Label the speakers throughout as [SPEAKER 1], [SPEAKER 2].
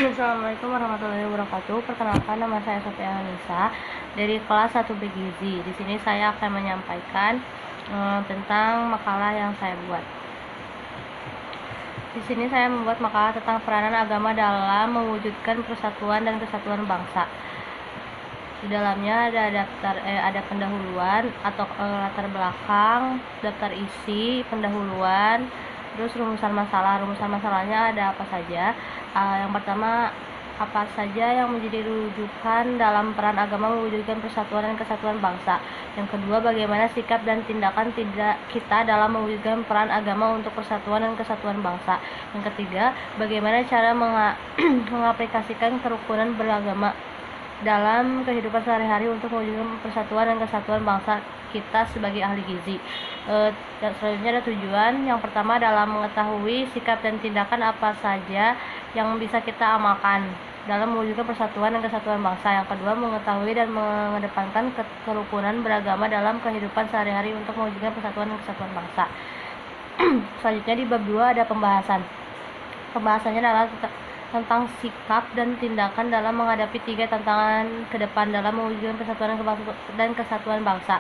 [SPEAKER 1] Assalamualaikum warahmatullahi wabarakatuh. Perkenalkan, nama saya Sofia Nisa dari kelas 1B Gizi. Di sini saya akan menyampaikan tentang makalah yang saya buat. Di sini saya membuat makalah tentang peranan agama dalam mewujudkan persatuan dan kesatuan bangsa. Di dalamnya ada pendahuluan atau latar belakang, daftar isi, pendahuluan, terus rumusan masalah. Rumusan masalahnya ada apa saja? Yang pertama, apa saja yang menjadi rujukan dalam peran agama mewujudkan persatuan dan kesatuan bangsa. Yang kedua, bagaimana sikap dan tindakan kita dalam mewujudkan peran agama untuk persatuan dan kesatuan bangsa. Yang ketiga, bagaimana cara mengaplikasikan kerukunan beragama dalam kehidupan sehari-hari untuk mewujudkan persatuan dan kesatuan bangsa kita sebagai ahli gizi. Selanjutnya ada tujuan. Yang pertama, dalam mengetahui sikap dan tindakan apa saja yang bisa kita amalkan dalam mewujudkan persatuan dan kesatuan bangsa. Yang kedua, mengetahui dan mengedepankan kerukunan beragama dalam kehidupan sehari-hari untuk mewujudkan persatuan dan kesatuan bangsa. Selanjutnya di bab 2 ada pembahasan. Pembahasannya adalah tentang sikap dan tindakan dalam menghadapi 3 tantangan ke depan dalam mewujudkan persatuan dan kesatuan bangsa.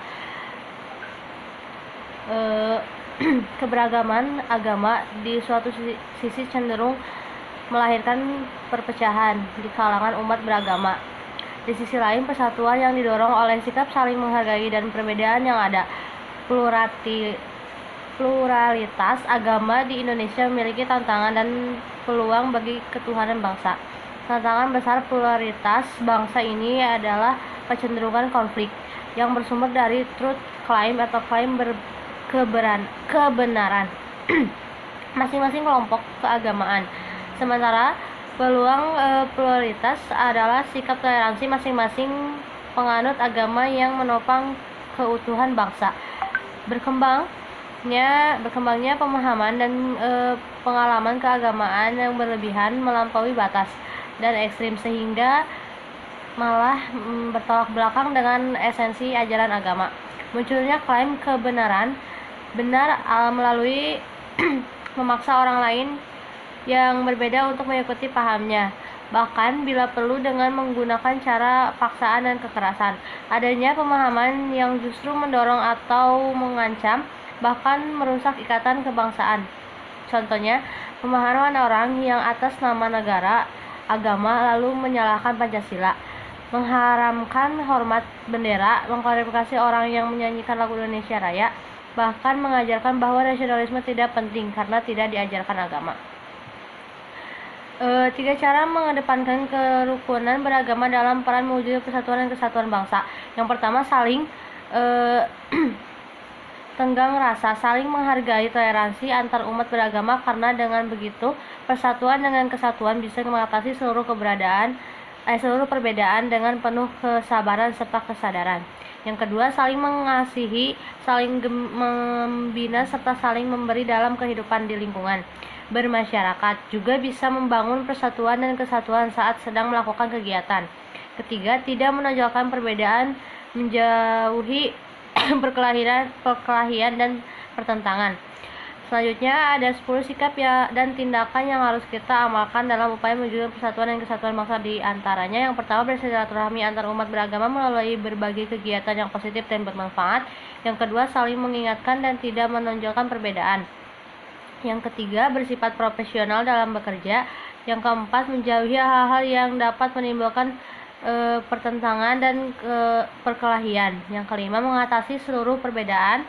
[SPEAKER 1] Keberagaman agama di suatu sisi cenderung melahirkan perpecahan di kalangan umat beragama. Di sisi lain, persatuan yang didorong oleh sikap saling menghargai dan perbedaan yang ada. Pluralitas agama di Indonesia memiliki tantangan dan peluang bagi ketuhanan bangsa. Tantangan besar pluralitas bangsa ini adalah kecenderungan konflik yang bersumber dari truth claim atau klaim kebenaran masing-masing kelompok keagamaan. Sementara peluang pluralitas adalah sikap toleransi masing-masing penganut agama yang menopang keutuhan bangsa. Berkembangnya pemahaman dan pengalaman keagamaan yang berlebihan melampaui batas dan ekstrim sehingga malah bertolak belakang dengan esensi ajaran agama. Munculnya klaim kebenaran benar melalui memaksa orang lain yang berbeda untuk mengikuti pahamnya, bahkan bila perlu dengan menggunakan cara paksaan dan kekerasan. Adanya pemahaman yang justru mendorong atau mengancam, bahkan merusak ikatan kebangsaan. Contohnya, pemahaman orang yang atas nama negara, agama lalu menyalahkan Pancasila, mengharamkan hormat bendera, mengklarifikasi orang yang menyanyikan lagu Indonesia Raya, bahkan mengajarkan bahwa nasionalisme tidak penting karena tidak diajarkan agama. 3 cara mengedepankan kerukunan beragama dalam peran mewujudkan persatuan dan kesatuan bangsa. Yang pertama, saling tenggang rasa, saling menghargai, toleransi antar umat beragama, karena dengan begitu persatuan dengan kesatuan bisa mengatasi seluruh perbedaan dengan penuh kesabaran serta kesadaran. Yang kedua, saling mengasihi, saling membina serta saling memberi dalam kehidupan di lingkungan bermasyarakat. Juga bisa membangun persatuan dan kesatuan saat sedang melakukan kegiatan. Ketiga, tidak menonjolkan perbedaan, menjauhi perkelahian dan pertentangan. Selanjutnya ada 10 sikap dan tindakan yang harus kita amalkan dalam upaya mewujudkan persatuan dan kesatuan bangsa. Di antaranya, yang pertama, bersilaturahmi antar umat beragama melalui berbagai kegiatan yang positif dan bermanfaat. Yang kedua, saling mengingatkan dan tidak menonjolkan perbedaan. Yang ketiga, bersifat profesional dalam bekerja. Yang keempat, menjauhi hal-hal yang dapat menimbulkan pertentangan dan perkelahian. Yang kelima, mengatasi seluruh perbedaan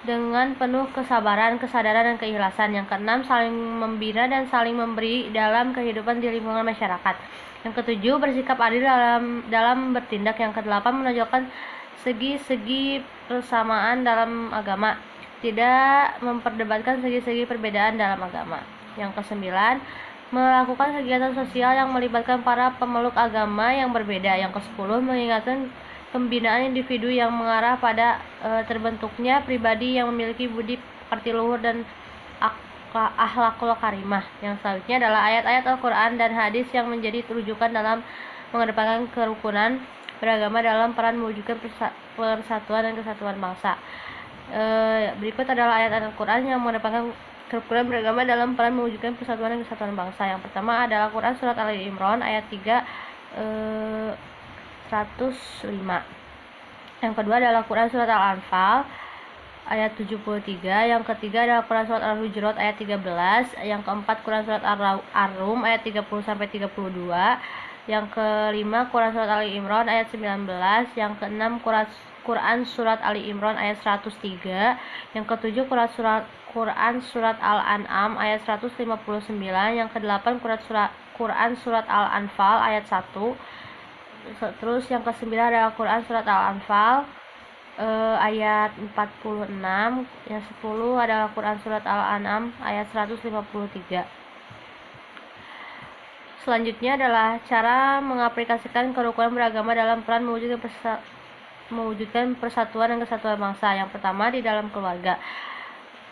[SPEAKER 1] dengan penuh kesabaran, kesadaran, dan keikhlasan. Yang keenam, saling membina dan saling memberi dalam kehidupan di lingkungan masyarakat. Yang ketujuh, bersikap adil dalam bertindak. Yang kedelapan, menonjolkan segi-segi persamaan dalam agama, tidak memperdebatkan segi-segi perbedaan dalam agama. Yang kesembilan, melakukan kegiatan sosial yang melibatkan para pemeluk agama yang berbeda. Yang kesepuluh, mengingatkan pembinaan individu yang mengarah pada terbentuknya pribadi yang memiliki budi pekerti luhur dan akhlakul karimah. Yang selanjutnya adalah ayat-ayat Al-Quran dan hadis yang menjadi rujukan dalam mengedepankan kerukunan beragama dalam peran mewujudkan persatuan dan kesatuan bangsa. Berikut adalah ayat Al-Quran yang mengedepankan kerukunan beragama dalam peran mewujudkan persatuan dan kesatuan bangsa. Yang pertama adalah Quran Surat Ali Imran ayat 3 105. Yang kedua adalah Quran Surat Al-Anfal ayat 73. Yang ketiga adalah Quran Surat Al-Hujurat ayat 13. Yang keempat Quran Surat Ar-Rum ayat 30-32. Yang kelima Quran Surat Ali Imran ayat 19. Yang keenam Quran Surat Ali Imran ayat 103. Yang ketujuh Quran Surat Al-An'am ayat 159. Yang kedelapan Quran Surat Al-Anfal ayat 1. Terus yang kesembilan adalah Quran Surat Al-Anfal ayat 46. Yang 10 adalah Quran Surat Al-An'am ayat 153. Selanjutnya adalah cara mengaplikasikan kerukunan beragama dalam peran mewujudkan persatuan dan kesatuan bangsa. Yang pertama, di dalam keluarga.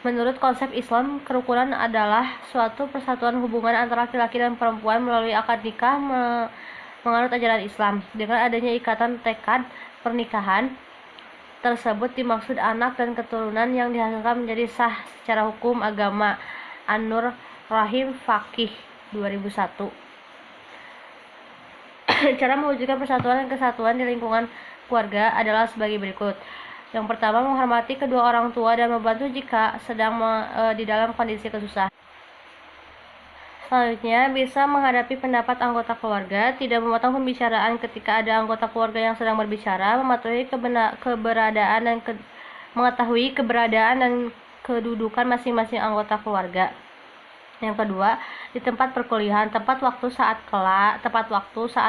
[SPEAKER 1] Menurut konsep Islam, kerukunan adalah suatu persatuan hubungan antara laki-laki dan perempuan melalui akad nikah menganut ajaran Islam. Dengan adanya ikatan tekad pernikahan tersebut dimaksud anak dan keturunan yang dihasilkan menjadi sah secara hukum agama. An-Nur Rahim Faqih 2001. Cara mewujudkan persatuan dan kesatuan di lingkungan keluarga adalah sebagai berikut. Yang pertama, menghormati kedua orang tua dan membantu jika sedang di dalam kondisi kesusahan. Selanjutnya, bisa menghadapi pendapat anggota keluarga, tidak memotong pembicaraan ketika ada anggota keluarga yang sedang berbicara, mengetahui keberadaan dan kedudukan masing-masing anggota keluarga. Yang kedua, di tempat perkuliahan, tepat waktu saat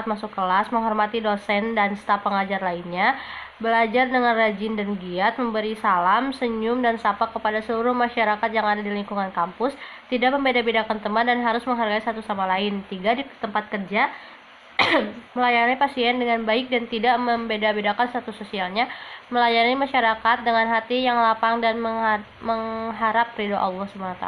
[SPEAKER 1] masuk kelas, menghormati dosen dan staf pengajar lainnya, belajar dengan rajin dan giat, memberi salam, senyum, dan sapa kepada seluruh masyarakat yang ada di lingkungan kampus, tidak membeda-bedakan teman dan harus menghargai satu sama lain. 3. Di tempat kerja, melayani pasien dengan baik dan tidak membeda-bedakan status sosialnya, melayani masyarakat dengan hati yang lapang dan mengharap ridho Allah SWT.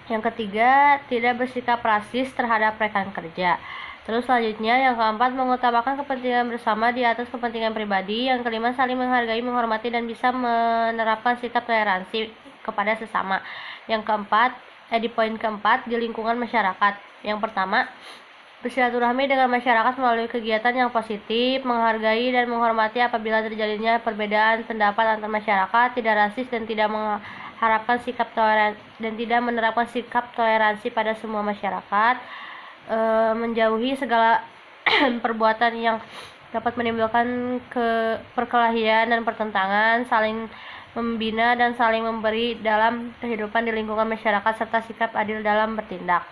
[SPEAKER 1] Yang ketiga, tidak bersikap rasis terhadap rekan kerja. Terus selanjutnya, yang keempat, mengutamakan kepentingan bersama di atas kepentingan pribadi. Yang kelima, saling menghargai, menghormati, dan bisa menerapkan sikap toleransi kepada sesama. Yang keempat, di poin keempat, di lingkungan masyarakat. Yang pertama, bersilaturahmi dengan masyarakat melalui kegiatan yang positif, menghargai dan menghormati apabila terjadinya perbedaan pendapat antar masyarakat, tidak rasis dan tidak mengharapkan sikap toleransi dan tidak menerapkan sikap toleransi pada semua masyarakat, menjauhi segala perbuatan yang dapat menimbulkan perkelahian dan pertentangan, saling membina dan saling memberi dalam kehidupan di lingkungan masyarakat, serta sikap adil dalam bertindak.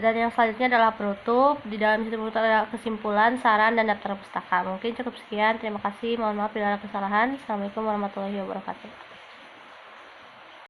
[SPEAKER 1] Dan yang selanjutnya adalah penutup. Di dalam situ penutup ada kesimpulan, saran, dan daftar pustaka. Mungkin cukup sekian. Terima kasih. Mohon maaf bila ada kesalahan. Assalamualaikum warahmatullahi wabarakatuh.